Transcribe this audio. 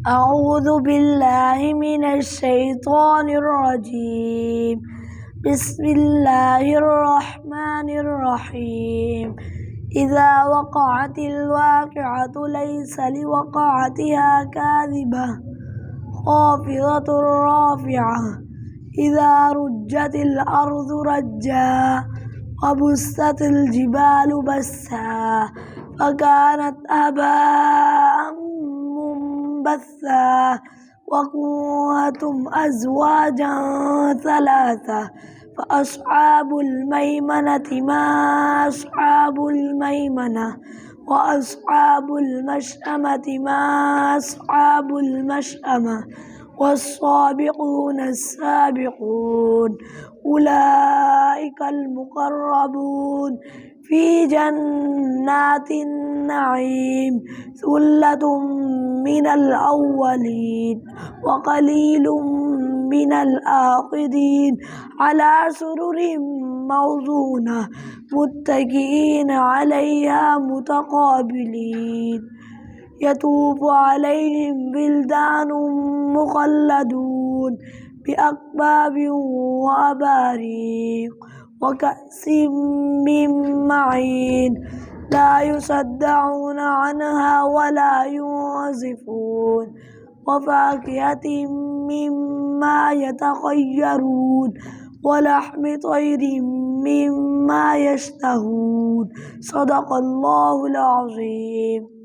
أعوذ بالله من الشيطان الرجيم. بسم الله الرحمن الرحيم. إذا وقعت الواقعة ليس لوقعتها كاذبة خافضة رافعة. إذا رجت الأرض رجا وبست الجبال بسا فكانت هباء منبثا وكنتم أزواجا ثلاثة فأصحاب الميمنة ما أصحاب الميمنة وأصحاب المشأمة ما أصحاب المشأمة والسابقون السابقون أولئك المقربون في جنات النعيم ثلة من الأولين وقليل من الآخرين على سرر موضونة متكئين عليها متقابلين يطوف عليهم بلدان مخلدون بأكواب وأباريق وكأس من معين لا يصدعون عنها ولا ينزفون وفاكهة مما يتخيرون ولحم طير مما يشتهون. صدق الله العظيم.